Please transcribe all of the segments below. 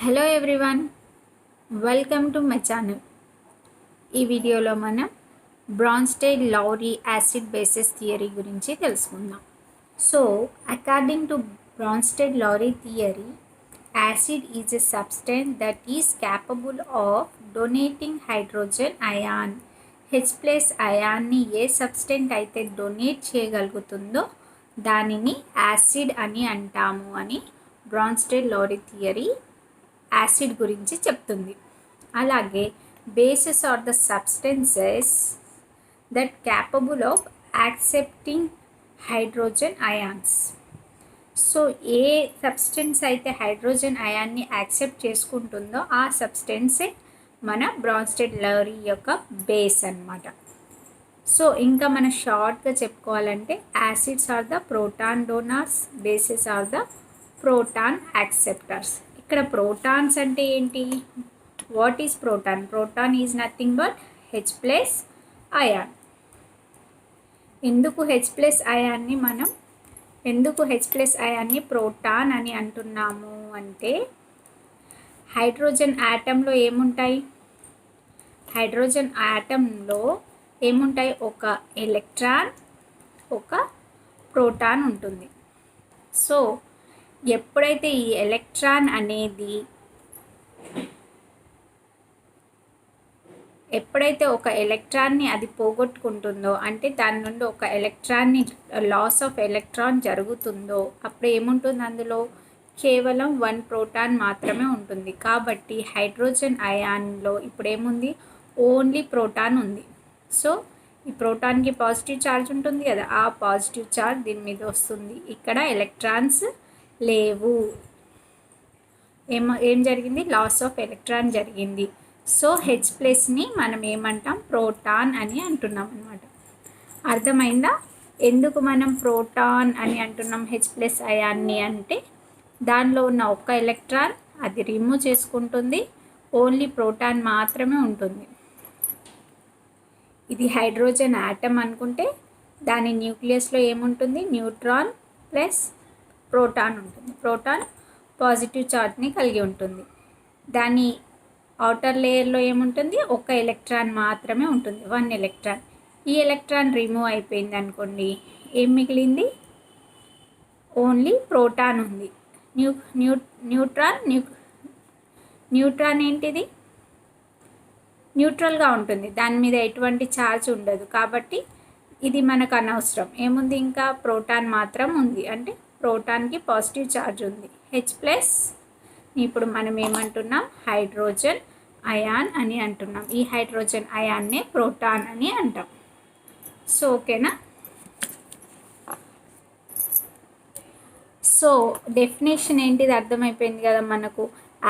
Hello everyone, welcome to my channel. ఈ వీడియోలో మనం Bronsted Lowry acid bases theory గురించి తెలుసుకుందాం. So according to Bronsted Lowry theory, acid is a substance that is capable of donating hydrogen ion. H+ అయాన్ని ఏ substance అయితే donate చేయగలుగుతుందో దానిని acid అని అంటాము అని బ్రాన్స్టెడ్ లౌరీ థియరీ యాసిడ్ గురించి చెప్తుంది. అలాగే bases are the substances that capable of accepting hydrogen ions. So ఏ సబ్స్టెన్స్ అయితే హైడ్రోజన్ అయాన్ని యాక్సెప్ట్ చేసుకుంటుందో ఆ సబ్స్టెన్సే మన బ్రాన్స్టెడ్ లౌరీ యొక్క బేస్ అన్నమాట. సో ఇంకా మనం షార్ట్గా చెప్పుకోవాలంటే acids are the proton donors, bases are the proton acceptors. ఇక్కడ ప్రోటాన్స్ అంటే ఏంటి? What is proton? Proton is nothing but H+ ion. ఎందుకు H+ అయాన్ని ప్రోటాన్ అని అంటున్నాము అంటే, హైడ్రోజన్ యాటంలో ఏముంటాయి? ఒక ఎలక్ట్రాన్, ఒక ప్రోటాన్ ఉంటుంది. సో ఎప్పుడైతే ఈ ఎలక్ట్రాన్ అనేది ఒక ఎలక్ట్రాన్ని అది పోగొట్టుకుంటుందో, అంటే దాని నుండి ఒక ఎలక్ట్రాన్ని లాస్ ఆఫ్ ఎలక్ట్రాన్ జరుగుతుందో, అప్పుడు ఏముంటుంది? అందులో కేవలం 1 ప్రోటాన్ మాత్రమే ఉంటుంది. కాబట్టి హైడ్రోజన్ అయాన్లో ఇప్పుడు ఏముంది? ఓన్లీ ప్రోటాన్ ఉంది. సో ఈ ప్రోటాన్కి పాజిటివ్ ఛార్జ్ ఉంటుంది కదా, ఆ పాజిటివ్ ఛార్జ్ దీని మీద వస్తుంది. ఇక్కడ ఎలక్ట్రాన్స్ లేవు. ఏం జరిగింది? లాస్ ఆఫ్ ఎలక్ట్రాన్ జరిగింది. సో H+ని మనం ఏమంటాం? ప్రోటాన్ అని అంటున్నాం అన్నమాట. అర్థమైందా? ఎందుకు మనం ప్రోటాన్ అని అంటున్నాం H+ అయాన్ని అంటే, దానిలో ఉన్న ఒక్క ఎలక్ట్రాన్ అది రిమూవ్ చేసుకుంటుంది, ఓన్లీ ప్రోటాన్ మాత్రమే ఉంటుంది. ఇది హైడ్రోజన్ ఆటమ్ అనుకుంటే దాని న్యూక్లియస్లో ఏముంటుంది? న్యూట్రాన్ ప్లస్ ప్రోటాన్ ఉంటుంది. ప్రోటాన్ పాజిటివ్ ఛార్జ్ని కలిగి ఉంటుంది. దాని ఔటర్ లేయర్లో ఏముంటుంది? ఒక ఎలక్ట్రాన్ మాత్రమే ఉంటుంది, 1 ఎలక్ట్రాన్. ఈ ఎలక్ట్రాన్ రిమూవ్ అయిపోయింది అనుకోండి, ఏం మిగిలింది? ఓన్లీ ప్రోటాన్ ఉంది. న్యూట్రాన్ ఏంటిది? న్యూట్రల్గా ఉంటుంది, దాని మీద ఎటువంటి ఛార్జ్ ఉండదు. కాబట్టి ఇది మనకు అనవసరం. ఏముంది? ఇంకా ప్రోటాన్ మాత్రం ఉంది, అంటే ప్రోటాన్కి పాజిటివ్ ఛార్జ్ ఉంది. H+ ఇప్పుడు మనం ఏమంటున్నాం? హైడ్రోజన్ అయాన్ అని అంటున్నాం. ఈ హైడ్రోజన్ అయాన్నే ప్రోటాన్ అని అంటాం. సో ఓకేనా? సో డెఫినేషన్ ఏంటిది అర్థమైపోయింది కదా మనకు.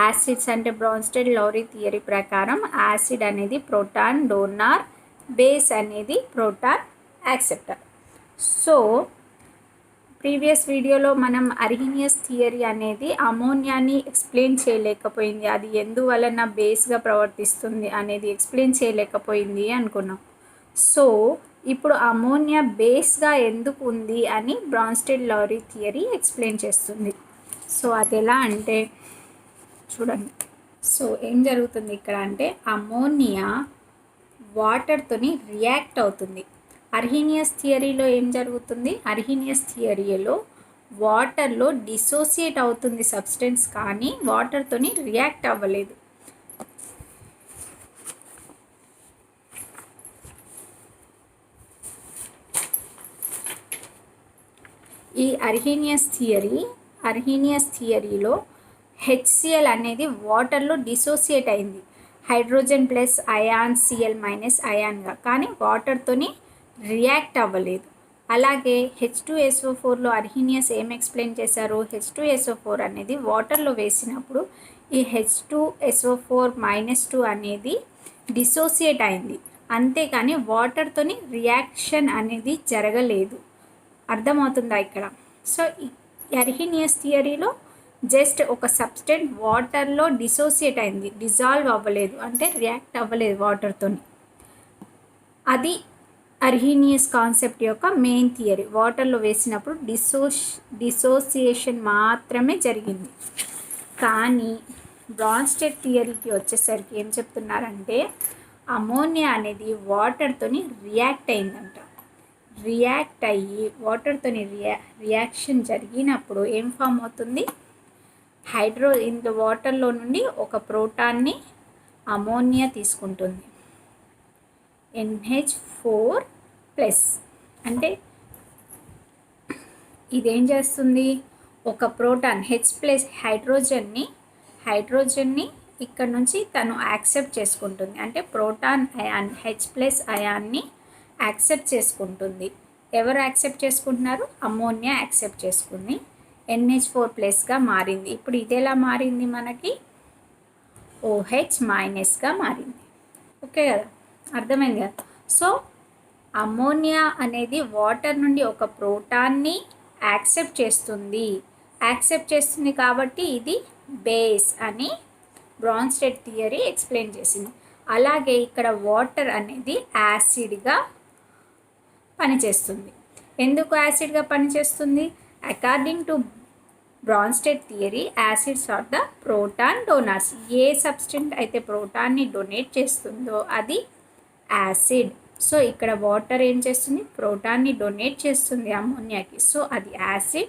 యాసిడ్స్ అంటే బ్రాన్స్టెడ్ లౌరీ థియరీ ప్రకారం యాసిడ్ అనేది ప్రోటాన్ డోనార్, బేస్ అనేది ప్రోటాన్ యాక్సెప్టర్. సో ప్రీవియస్ వీడియోలో మనం అర్హీనియస్ థియరీ అనేది అమోనియాని ఎక్స్ప్లెయిన్ చేయలేకపోయింది, అది ఎందువలన బేస్గా ప్రవర్తిస్తుంది అనేది ఎక్స్ప్లెయిన్ చేయలేకపోయింది అనుకున్నాం. సో ఇప్పుడు అమోనియా బేస్గా ఎందుకు ఉంది అని బ్రాన్స్టెడ్ లౌరీ థియరీ ఎక్స్ప్లెయిన్ చేస్తుంది. సో అది ఎలా అంటే చూడండి. సో ఏం జరుగుతుంది ఇక్కడ అంటే, అమోనియా వాటర్తోని రియాక్ట్ అవుతుంది. అర్హీనియస్ థియరీలో ఏం జరుగుతుంది? అర్హీనియస్ థియరీలో వాటర్లో డిసోసియేట్ అవుతుంది సబ్స్టెన్స్, కానీ వాటర్తోని రియాక్ట్ అవ్వలేదు. ఈ అర్హీనియస్ థియరీలో HCl అనేది వాటర్లో డిసోసియేట్ అయింది, hydrogen plus ion, Cl minus అయాన్గా, కానీ వాటర్తోని రియాక్ట్ అవ్వలేదు. అలాగే H2SO4లో అర్హీనియస్ ఏం ఎక్స్ప్లెయిన్ చేశారు? H2SO4 అనేది వాటర్లో వేసినప్పుడు ఈ H2SO4-2 అనేది డిసోసియేట్ అయింది, అంతేకాని వాటర్తోని రియాక్షన్ అనేది జరగలేదు. అర్థమవుతుందా ఇక్కడ? సో ఈ అర్హీనియస్ థియరీలో జస్ట్ ఒక సబ్స్టెంట్ వాటర్లో డిసోసియేట్ అయింది, డిజాల్వ్ అవ్వలేదు, అంటే రియాక్ట్ అవ్వలేదు వాటర్తోని. అది అర్హీనియస్ కాన్సెప్ట్ యొక్క మెయిన్ థియరీ. వాటర్లో వేసినప్పుడు డిసోసియేషన్ మాత్రమే జరిగింది. కానీ బ్రాన్స్టెడ్ థియరీకి వచ్చేసరికి ఏం చెప్తున్నారంటే అమోనియా అనేది వాటర్తోని రియాక్ట్ అయిందంట. రియాక్ట్ అయ్యి వాటర్తోని రియాక్షన్ జరిగినప్పుడు ఏం ఫామ్ అవుతుంది, ఇంత వాటర్లో నుండి ఒక ప్రోటాన్ని అమోనియా తీసుకుంటుంది, NH4+. అంటే ఇదేం చేస్తుంది, ఒక ప్రోటాన్ H+ హైడ్రోజన్ని ఇక్కడ నుంచి తను యాక్సెప్ట్ చేసుకుంటుంది. అంటే ప్రోటాన్ అయాన్ H+ అయాన్ని యాక్సెప్ట్ చేసుకుంటుంది. ఎవరు యాక్సెప్ట్ చేసుకుంటున్నారు, అమోనియా యాక్సెప్ట్ చేసుకుంది, NH4+గా మారింది. ఇప్పుడు ఇది ఎలా మారింది, మనకి OH- మారింది. ఓకే కదా, అర్థమైంది కదా. సో అమోనియా అనేది వాటర్ నుండి ఒక ప్రోటాన్ని యాక్సెప్ట్ చేస్తుంది కాబట్టి ఇది బేస్ అని బ్రాన్స్టెడ్ థియరీ ఎక్స్ప్లెయిన్ చేసింది. అలాగే ఇక్కడ వాటర్ అనేది యాసిడ్గా పనిచేస్తుంది. ఎందుకు యాసిడ్గా పనిచేస్తుంది, according to Bronsted theory acids are the proton donors. ఏ సబ్స్టెంట్ అయితే ప్రోటాన్ని డొనేట్ చేస్తుందో అది యాసిడ్. సో ఇక్కడ వాటర్ ఏం చేస్తుంది, ప్రోటాన్ని డొనేట్ చేస్తుంది అమోనియాకి. సో అది acid,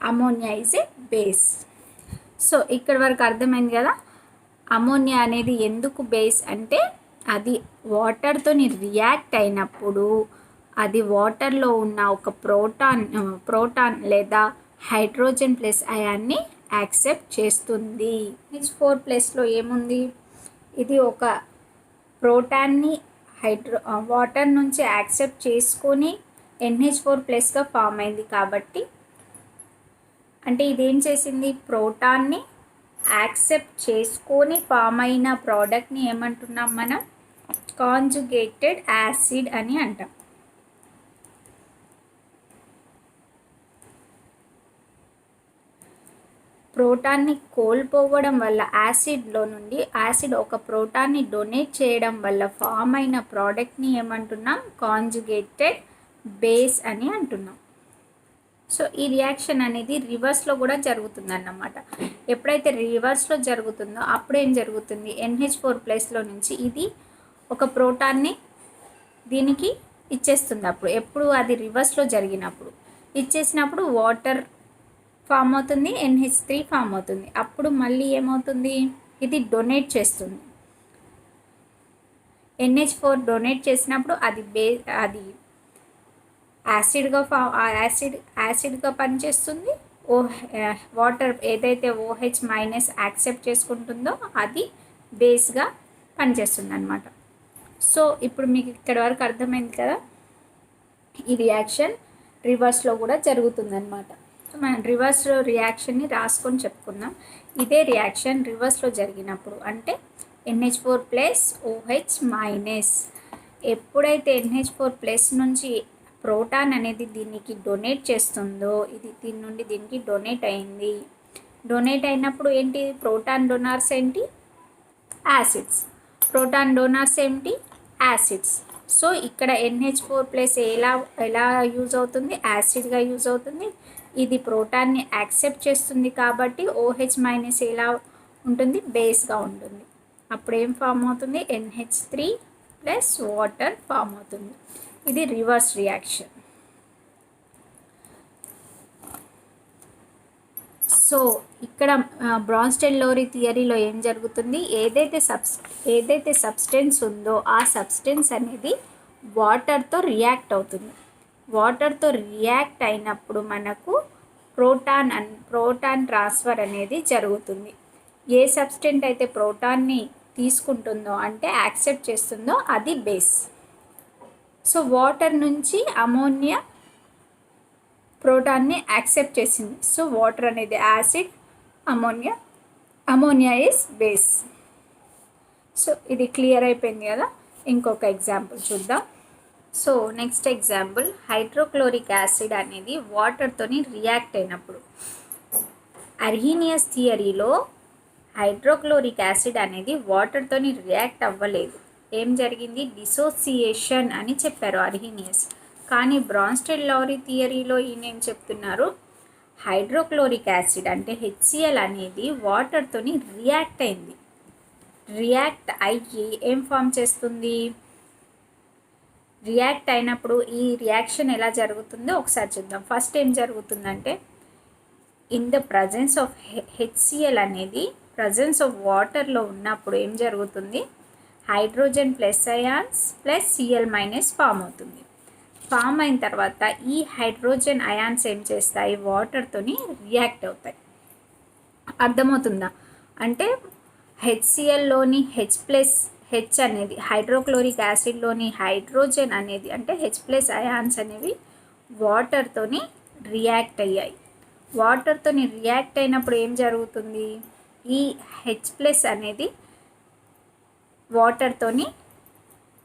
ammonia is a base. So ఇక్కడ వరకు అర్థమైంది కదా. అమోనియా అనేది ఎందుకు బేస్ అంటే అది వాటర్తోని రియాక్ట్ అయినప్పుడు అది వాటర్లో ఉన్న ఒక ప్రోటాన్ లేదా హైడ్రోజన్+ అయాన్ని యాక్సెప్ట్ చేస్తుంది. H4+లో ఏముంది, ఇది ఒక ప్రోటాన్ని వాటర్ నుంచి యాక్సెప్ట్ చేసుకొని NH4+గా ఫామ్ అయింది. కాబట్టి అంటే ఇదేం చేసింది, ప్రోటాన్ని యాక్సెప్ట్ చేసుకొని ఫామ్ అయిన ప్రోడక్ట్ని ఏమంటున్నాం మనం, కాంజుగేటెడ్ యాసిడ్ అని అంటాం. ప్రోటాన్ని కోల్పోవడం వల్ల యాసిడ్ ఒక ప్రోటాన్ని డొనేట్ చేయడం వల్ల ఫామ్ అయిన ప్రోడక్ట్ని ఏమంటున్నాం, కాంజుగేటెడ్ బేస్ అని అంటున్నాం. సో ఈ రియాక్షన్ అనేది రివర్స్లో కూడా జరుగుతుందన్నమాట. ఎప్పుడైతే రివర్స్లో జరుగుతుందో అప్పుడు ఏం జరుగుతుంది, NH4+లో నుంచి ఇది ఒక ప్రోటాన్ని దీనికి ఇచ్చేస్తుంది. అప్పుడు ఎప్పుడు అది రివర్స్లో జరిగినప్పుడు ఇచ్చేసినప్పుడు వాటర్ ఫామ్ అవుతుంది, NH3 ఫామ్ అవుతుంది. అప్పుడు మళ్ళీ ఏమవుతుంది, ఇది డొనేట్ చేస్తుంది. NH4 డొనేట్ చేసినప్పుడు అది యాసిడ్గా పనిచేస్తుంది. వాటర్ ఏదైతే OH- యాక్సెప్ట్ చేసుకుంటుందో అది బేస్గా పనిచేస్తుంది అనమాట. సో ఇప్పుడు మీకు ఇక్కడ వరకు అర్థమైంది కదా. ఈ రియాక్షన్ రివర్స్లో కూడా జరుగుతుందన్నమాట. మనం రివర్స్లో రియాక్షన్ని రాసుకొని చెప్పుకుందాం. ఇదే రియాక్షన్ రివర్స్లో జరిగినప్పుడు అంటే NH4+, OH-. ఎప్పుడైతే NH4+ నుంచి ప్రోటాన్ అనేది దీనికి డొనేట్ చేస్తుందో ఇది దీని నుండి దీనికి డొనేట్ అయింది. డొనేట్ అయినప్పుడు ఏంటి, ప్రోటాన్ డోనార్స్ ఏంటి, యాసిడ్స్. ప్రోటాన్ డోనార్స్ ఏంటి, యాసిడ్స్. సో ఇక్కడ NH4+ ఎలా యూజ్ అవుతుంది, యాసిడ్గా యూజ్ అవుతుంది. ఇది ప్రోటాన్ని యాక్సెప్ట్ చేస్తుంది కాబట్టి OH- ఎలా ఉంటుంది, బేస్గా ఉంటుంది. అప్పుడు ఏం ఫామ్ అవుతుంది, NH3+ వాటర్ ఫామ్ అవుతుంది. ఇది రివర్స్ రియాక్షన్. సో ఇక్కడ బ్రాన్స్టెడ్-లౌరీ థియరీలో ఏం జరుగుతుంది, ఏదైతే సబ్స్టెన్స్ ఉందో ఆ సబ్స్టెన్స్ అనేది వాటర్తో రియాక్ట్ అవుతుంది. వాటర్తో రియాక్ట్ అయినప్పుడు మనకు ప్రోటాన్ ట్రాన్స్ఫర్ అనేది జరుగుతుంది. ఏ సబ్స్టెంట్ అయితే ప్రోటాన్ని తీసుకుంటుందో అంటే యాక్సెప్ట్ చేస్తుందో అది బేస్. సో వాటర్ నుంచి అమోనియా ప్రోటాన్ని యాక్సెప్ట్ చేసింది. సో వాటర్ అనేది acid, ammonia is base. So ఇది క్లియర్ అయిపోయింది కదా. ఇంకొక ఎగ్జాంపుల్ చూద్దాం. So next example, hydrochloric acid అనేది వాటర్తోని రియాక్ట్ అయినప్పుడు. అర్హీనియస్ థియరీలో హైడ్రోక్లోరిక్ యాసిడ్ అనేది వాటర్తోని రియాక్ట్ అవ్వలేదు. ఏం జరిగింది, డిసోసియేషన్ అని చెప్పారు అర్హీనియస్. కానీ బ్రాన్స్టెడ్-లౌరీ థియరీలో ఈయన ఏం చెప్తున్నారు, హైడ్రోక్లోరిక్ యాసిడ్ అంటే హెచ్సిఎల్ అనేది వాటర్తోని రియాక్ట్ అయింది. రియాక్ట్ అయ్యి ఏం ఫామ్ చేస్తుంది? రియాక్ట్ అయినప్పుడు ఈ రియాక్షన్ ఎలా జరుగుతుందో ఒకసారి చూద్దాం. ఫస్ట్ ఏం జరుగుతుందంటే in the presence of HCl అనేది ప్రజెన్స్ ఆఫ్ వాటర్లో ఉన్నప్పుడు ఏం జరుగుతుంది? Hydrogen plus ions plus CL minus form అవుతుంది. ఫామ్ అయిన తర్వాత ఈ హైడ్రోజన్ అయాన్స్ ఏం చేస్తాయి? వాటర్తోని రియాక్ట్ అవుతాయి. అర్థమవుతుందా? అంటే హెచ్సిఎల్లోని హెచ్ అనేది హైడ్రోక్లోరిక్ యాసిడ్లోని హైడ్రోజన్ అనేది అంటే H+ అయాన్స్ అనేవి వాటర్తోని రియాక్ట్ అయ్యాయి. వాటర్తోని రియాక్ట్ అయినప్పుడు ఏం జరుగుతుంది? ఈ H+ అనేది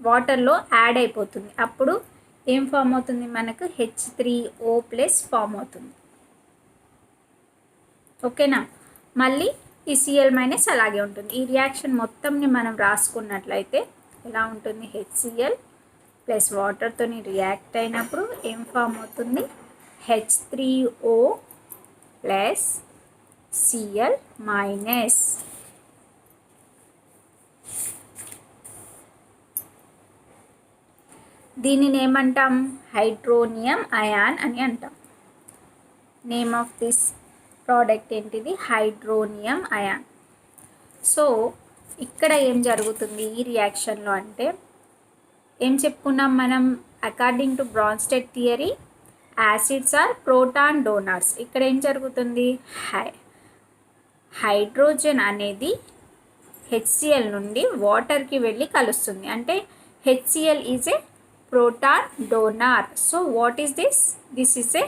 వాటర్లో యాడ్ అయిపోతుంది. అప్పుడు ఏం ఫామ్ అవుతుంది? మనకు H3O+ ఫామ్ అవుతుంది. ఓకేనా? మళ్ళీ ఈ Cl- అలాగే ఉంటుంది. ఈ రియాక్షన్ మొత్తంని మనం రాసుకున్నట్లయితే ఎలా ఉంటుంది? HCl ప్లస్ వాటర్తోని రియాక్ట్ అయినప్పుడు ఏం ఫామ్ అవుతుంది? H3O plus Cl-. దీనిని ఏమంటాం? హైడ్రోనియం అయాన్ అని అంటాం. నేమ్ ఆఫ్ దిస్ ప్రోడక్ట్ ఏంటిది? Hydronium ion. సో ఇక్కడ ఏం జరుగుతుంది ఈ రియాక్షన్లో అంటే ఏం చెప్పుకున్నాం మనం? According to Bronsted theory acids are proton donors. ఇక్కడ ఏం జరుగుతుంది? హైడ్రోజన్ అనేది HCl నుండి వాటర్కి వెళ్ళి కలుస్తుంది. అంటే HCl is a proton donor. So what is this? This is a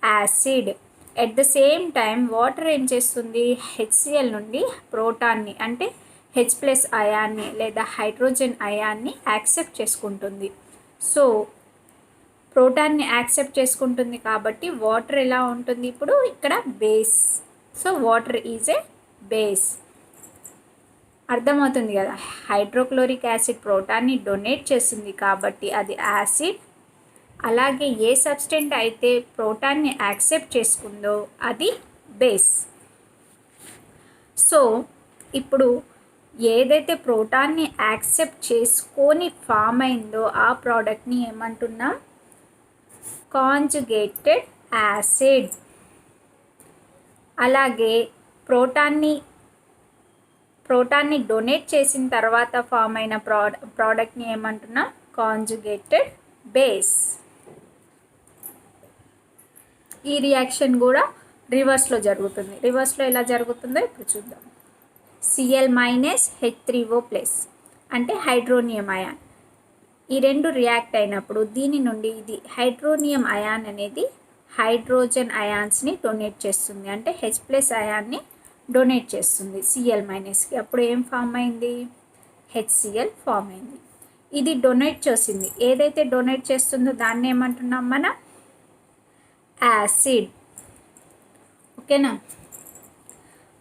acid. At the same time water ఏం చేస్తుంది? HCl నుండి ప్రోటాన్ని అంటే H+ అయాన్ని లేదా హైడ్రోజన్ అయాన్ని యాక్సెప్ట్ చేసుకుంటుంది. సో ప్రోటాన్ని యాక్సెప్ట్ చేసుకుంటుంది కాబట్టి వాటర్ ఎలా ఉంటుంది? ఇప్పుడు ఇక్కడ base. So water is a base. అర్థమవుతుంది కదా? హైడ్రోక్లోరిక్ యాసిడ్ ప్రోటాన్ని డొనేట్ చేసింది కాబట్టి అది యాసిడ్. అలాగే ఏ సబ్స్టెంట్ అయితే ప్రోటాన్ని యాక్సెప్ట్ చేసుకుందో అది బేస్. సో ఇప్పుడు ఏదైతే ప్రోటాన్ని యాక్సెప్ట్ చేసుకొని ఫామ్ అయిందో ఆ ప్రోడక్ట్ని ఏమంటున్నాం? Conjugated acid. అలాగే ప్రోటాన్ని డొనేట్ చేసిన తర్వాత ఫామ్ అయిన ప్రోడక్ట్ని ఏమంటున్నాం? Conjugated base. ఈ రియాక్షన్ కూడా రివర్స్లో జరుగుతుంది. రివర్స్లో ఎలా జరుగుతుందో ఇప్పుడు చూద్దాం. Cl- H3O+ అంటే హైడ్రోనియం అయాన్. ఈ రెండు రియాక్ట్ అయినప్పుడు దీని నుండి ఇది హైడ్రోనియం అయాన్ అనేది హైడ్రోజన్ అయాన్స్ని డొనేట్ చేస్తుంది. అంటే H+ అయాన్ని డొనేట్ చేస్తుంది Cl-కి. అప్పుడు ఏం ఫామ్ అయింది? HCl ఫామ్ అయింది. ఇది డొనేట్ చేసింది. ఏదైతే డొనేట్ చేస్తుందో దాన్ని ఏమంటున్నాం మనం? యాసిడ్. ఓకేనా?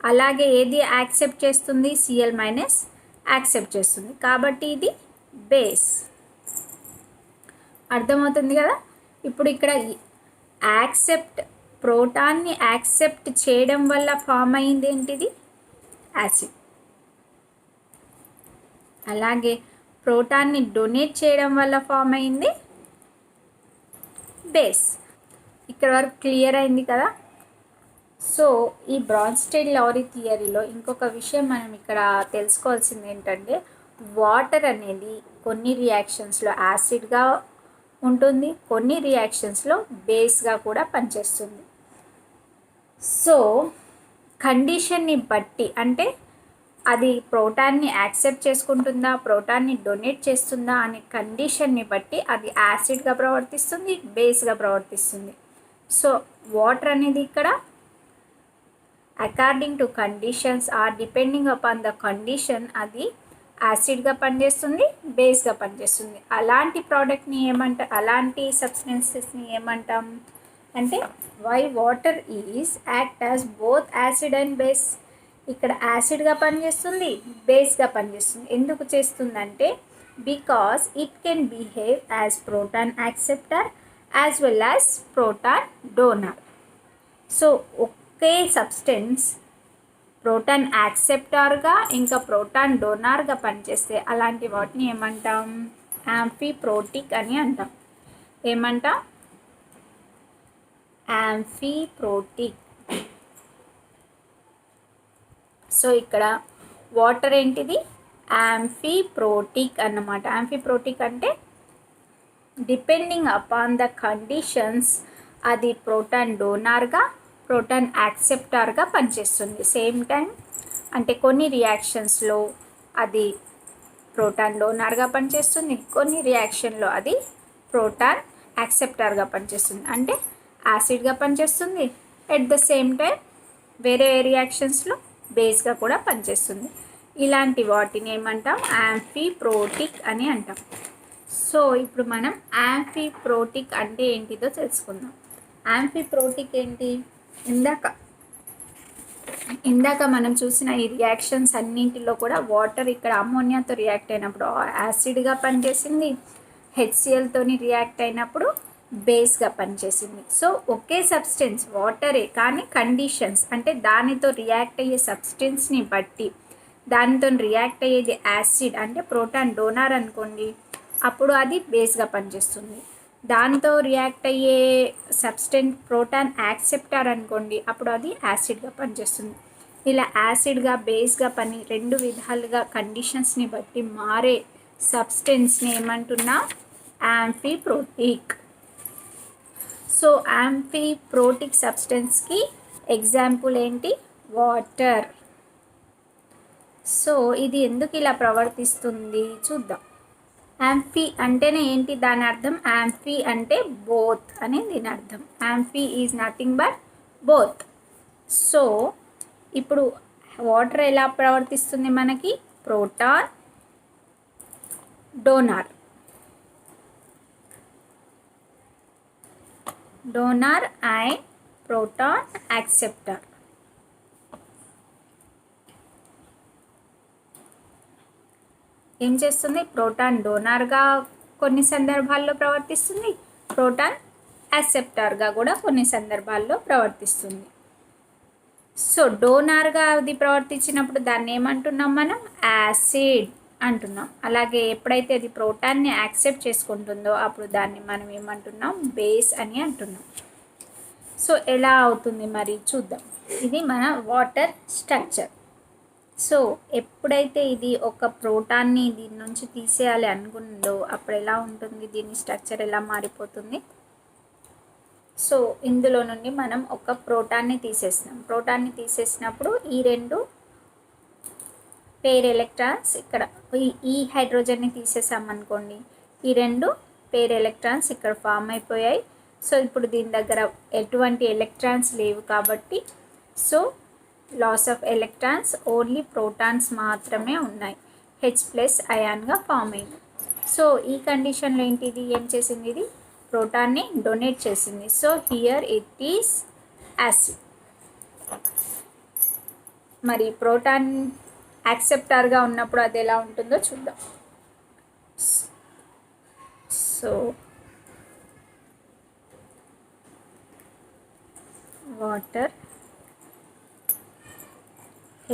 అలాగే ఏది యాక్సెప్ట్ చేస్తుంది? Cl- యాక్సెప్ట్ చేస్తుంది కాబట్టి ఇది బేస్. అర్థమవుతుంది కదా? ఇప్పుడు ఇక్కడ ప్రోటాన్ని యాక్సెప్ట్ చేయడం వల్ల ఫామ్ అయింది ఏంటిది? యాసిడ్. అలాగే ప్రోటాన్ని డొనేట్ చేయడం వల్ల ఫామ్ అయింది బేస్. ఇక్కడ వరకు క్లియర్ అయింది కదా? సో ఈ బ్రాన్స్టెడ్-లౌరీ థియరీలో ఇంకొక విషయం మనం ఇక్కడ తెలుసుకోవాల్సింది ఏంటంటే వాటర్ అనేది కొన్ని రియాక్షన్స్లో యాసిడ్గా ఉంటుంది, కొన్ని రియాక్షన్స్లో బేస్గా కూడా పనిచేస్తుంది. సో కండిషన్ని బట్టి అంటే అది ప్రోటాన్ని యాక్సెప్ట్ చేసుకుంటుందా, ప్రోటాన్ని డొనేట్ చేస్తుందా అనే కండిషన్ని బట్టి అది యాసిడ్గా ప్రవర్తిస్తుంది, బేస్గా ప్రవర్తిస్తుంది. సో వాటర్ అనేది ఇక్కడ according to conditions or depending upon the condition అది యాసిడ్గా పనిచేస్తుంది, బేస్గా పనిచేస్తుంది. అలాంటి ప్రోడక్ట్ని అలాంటి సబ్స్టెన్సెస్ని ఏమంటాం అంటే why water is act as both acid and base. ఇక్కడ యాసిడ్గా పనిచేస్తుంది, బేస్గా పనిచేస్తుంది. ఎందుకు చేస్తుందంటే because it can behave as proton acceptor as well as proton donor. So ఒకే సబ్స్టెన్స్ ప్రోటాన్ యాక్సెప్టార్గా ఇంకా ప్రోటాన్ డోనార్గా పనిచేస్తే అలాంటి వాటిని ఏమంటాం? యాంఫీప్రోటిక్ అని అంటాం. ఏమంటాం? యాంఫీప్రోటిక్. సో ఇక్కడ వాటర్ ఏంటిది? యాంఫీప్రోటిక్ అన్నమాట. యాంఫీప్రోటిక్ అంటే డిపెండింగ్ అపాన్ ద కండిషన్స్ అది ప్రోటాన్ డోనార్గా ప్రోటాన్ యాక్సెప్టార్గా పనిచేస్తుంది. సేమ్ టైం అంటే కొన్ని రియాక్షన్స్లో అది ప్రోటాన్ డోనార్గా పనిచేస్తుంది, కొన్ని రియాక్షన్లో అది ప్రోటాన్ యాక్సెప్టార్గా పనిచేస్తుంది. అంటే యాసిడ్గా పనిచేస్తుంది, ఎట్ ద సేమ్ టైం వేరే రియాక్షన్స్లో బేస్గా కూడా పనిచేస్తుంది. ఇలాంటి వాటిని ఏమంటాం? యాంఫీప్రోటిక్ అని అంటాం. సో ఇప్పుడు మనం యాంఫీప్రోటిక్ అంటే ఏంటిదో తెలుసుకుందాం. యాంఫీప్రోటిక్ ఏంటి? ఇందాక మనం చూసిన ఈ రియాక్షన్స్ అన్నింటిలో కూడా వాటర్ ఇక్కడ అమ్మోనియాతో రియాక్ట్ అయినప్పుడు యాసిడ్గా పనిచేసింది, హెచ్సిఎల్తోని రియాక్ట్ అయినప్పుడు బేస్గా పనిచేసింది. సో ఒకే సబ్స్టెన్స్ వాటరే, కానీ కండిషన్స్ అంటే దానితో రియాక్ట్ అయ్యే సబ్స్టెన్స్ని బట్టి, దానితో రియాక్ట్ అయ్యేది యాసిడ్ అంటే ప్రోటాన్ డోనార్ అనుకోండి, అప్పుడు అది బేస్గా పనిచేస్తుంది. దాంతో రియాక్ట్ అయ్యే సబ్స్టెన్స్ ప్రోటాన్ యాక్సెప్టార్ అనుకోండి, అప్పుడు అది యాసిడ్గా పనిచేస్తుంది. ఇలా యాసిడ్గా బేస్గా రెండు విధాలుగా కండిషన్స్ని బట్టి మారే సబ్స్టెన్స్ని ఏమంటున్నా? యాంఫీప్రోటిక్. సో యాంఫీప్రోటిక్ సబ్స్టెన్స్కి ఎగ్జాంపుల్ ఏంటి? వాటర్. సో ఇది ఎందుకు ఇలా ప్రవర్తిస్తుంది చూద్దాం. యాంఫీ అంటేనే ఏంటి దాని అర్థం? యాంఫీ అంటే బోత్ అని దీని అర్థం. Amphi is nothing but both. So ఇప్పుడు వాటర్ ఎలా ప్రవర్తిస్తుంది మనకి? Proton donor, donor and proton acceptor. ఏం చేస్తుంది? ప్రోటాన్ డోనార్గా కొన్ని సందర్భాల్లో ప్రవర్తిస్తుంది, ప్రోటాన్ యాక్సెప్టార్గా కూడా కొన్ని సందర్భాల్లో ప్రవర్తిస్తుంది. సో డోనార్గా అది ప్రవర్తించినప్పుడు దాన్ని ఏమంటున్నాం మనం? యాసిడ్ అంటున్నాం. అలాగే ఎప్పుడైతే అది ప్రోటాన్ని యాక్సెప్ట్ చేసుకుంటుందో అప్పుడు దాన్ని మనం ఏమంటున్నాం? బేస్ అని అంటున్నాం. సో ఎలా అవుతుంది మరి చూద్దాం. ఇది మన వాటర్ స్ట్రక్చర్. సో ఎప్పుడైతే ఇది ఒక ప్రోటాన్ని దీని నుంచి తీసేయాలి అనుకుందో అప్పుడు ఎలా ఉంటుంది? దీని స్ట్రక్చర్ ఎలా మారిపోతుంది? సో ఇందులో నుండి మనం ఒక ప్రోటాన్ని తీసేస్తున్నాం. ప్రోటాన్ని తీసేసినప్పుడు ఈ రెండు పేర్ ఎలక్ట్రాన్స్ ఇక్కడ ఈ హైడ్రోజన్ని తీసేసామనుకోండి, ఈ రెండు పేర్ ఎలక్ట్రాన్స్ ఇక్కడ ఫామ్ అయిపోయాయి. సో ఇప్పుడు దీని దగ్గర ఎటువంటి ఎలక్ట్రాన్స్ లేవు కాబట్టి so loss of electrons, only protons మాత్రమే ఉన్నాయి. H+ అయాన్గా ఫామ్ అయింది. సో ఈ కండిషన్లో ఏంటిది? ఏం చేసింది? ఇది ప్రోటాన్ని డొనేట్ చేసింది. So here it is acid. మరి ప్రోటాన్ యాక్సెప్టార్గా ఉన్నప్పుడు అది ఎలా ఉంటుందో చూద్దాం. సో వాటర్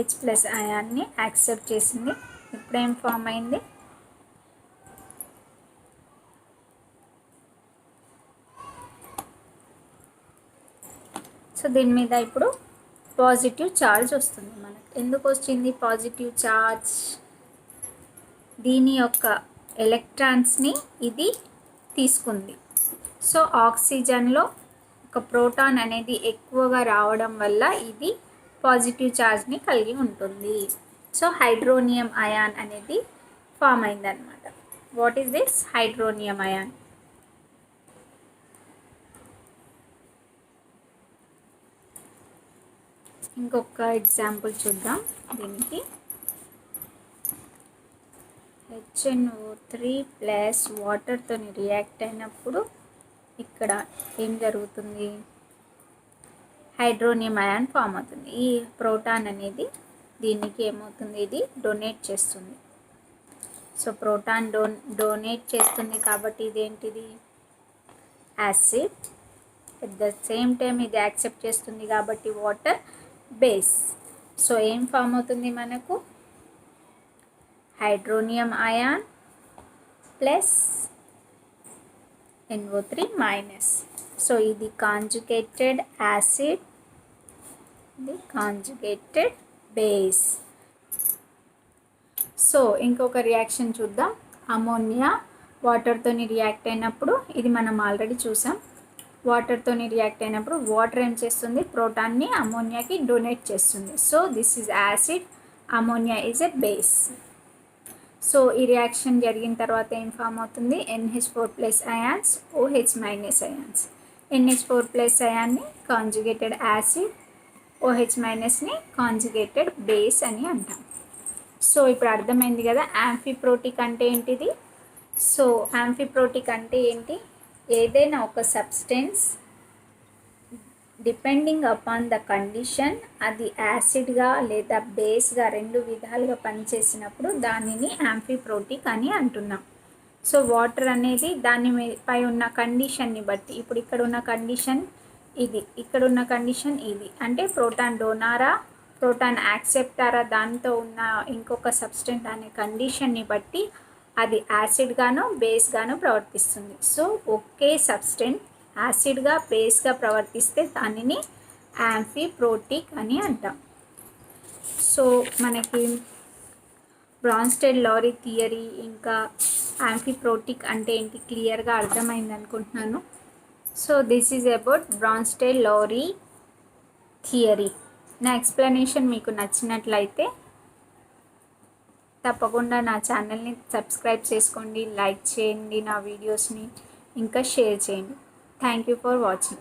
H+ అయాన్ని యాక్సెప్ట్ చేసింది. ఇప్పుడేం ఫామ్ అయింది? సో దీని మీద ఇప్పుడు పాజిటివ్ ఛార్జ్ వస్తుంది మనకు. ఎందుకు వచ్చింది పాజిటివ్ ఛార్జ్? దీని యొక్క ఎలక్ట్రాన్స్ని ఇది తీసుకుంది. సో ఆక్సిజన్లో ఒక ప్రోటాన్ అనేది ఎక్కువగా రావడం వల్ల ఇది పాజిటివ్ ఛార్జ్ని కలిగి ఉంటుంది. సో హైడ్రోనియం అయాన్ అనేది ఫామ్ అయిందనమాట. What is this? Hydronium ion. ఇంకొక ఎగ్జాంపుల్ చూద్దాం దీనికి. HNO3+ వాటర్తో రియాక్ట్ అయినప్పుడు ఇక్కడ ఏం జరుగుతుంది? హైడ్రోనియం అయాన్ ఫామ్ అవుతుంది. ఈ ప్రోటాన్ అనేది దీనికి ఏమవుతుంది? ఇది డొనేట్ చేస్తుంది. సో ప్రోటాన్ డొనేట్ చేస్తుంది కాబట్టి ఇదేంటిది? Acid. At the same time ఇది యాక్సెప్ట్ చేస్తుంది కాబట్టి వాటర్ బేస్. సో ఏం ఫామ్ అవుతుంది మనకు? Hydronium ion plus NO3 minus. So ఇది కాంజుగేటెడ్ యాసిడ్, ఇది కాంజుగేటెడ్ బేస్. సో ఇంకొక రియాక్షన్ చూద్దాం. అమోనియా వాటర్తోని రియాక్ట్ అయినప్పుడు, ఇది మనం ఆల్రెడీ చూసాం. వాటర్తోని రియాక్ట్ అయినప్పుడు వాటర్ ఏం చేస్తుంది? ప్రోటాన్ని అమోనియాకి డొనేట్ చేస్తుంది. So this is acid, ammonia is a base. So ఈ రియాక్షన్ జరిగిన తర్వాత ఏం ఫామ్ అవుతుంది? NH4+ ions, OH- ions. NH4+ అయాన్ని conjugated acid, OH- conjugated base అని అంటాం. సో ఇప్పుడు అర్థమైంది కదా యాంఫిప్రోటిక్ అంటే ఏంటిది. సో యాంఫిప్రోటిక్ అంటే ఏంటి? ఏదైనా ఒక substance depending upon the condition అది యాసిడ్గా లేదా బేస్గా రెండు విధాలుగా పనిచేసినప్పుడు దానిని యాంఫిప్రోటిక్ అని అంటున్నాం. సో వాటర్ అనేది దాని పై ఉన్న కండిషన్ని బట్టి, ఇప్పుడు ఇక్కడ ఉన్న కండిషన్ ఇది, ఇక్కడ ఉన్న కండిషన్ ఇది, అంటే ప్రోటాన్ డోనారా ప్రోటాన్ యాక్సెప్టారా దాంతో ఉన్న ఇంకొక సబ్స్టెంట్ అనే కండిషన్ని బట్టి అది యాసిడ్గానో బేస్గానో ప్రవర్తిస్తుంది. సో ఒకే సబ్స్టెంట్ యాసిడ్గా బేస్గా ప్రవర్తిస్తే దానిని యాంఫిప్రోటిక్ అని అంటాం. సో మనకి బ్రాన్స్టెడ్-లౌరీ థియరీ ఇంకా యాంఫిప్రోటిక్ అంటే ఏంటి క్లియర్గా అర్థమైంది అనుకుంటున్నాను. So this is about Bronsted-Lauri theory. నా ఎక్స్ప్లెనేషన్ మీకు నచ్చినట్లయితే తప్పకుండా నా ఛానల్ని సబ్స్క్రైబ్ చేసుకోండి, లైక్ చేయండి, నా వీడియోస్ని ఇంకా షేర్ చేయండి. Thank you for watching.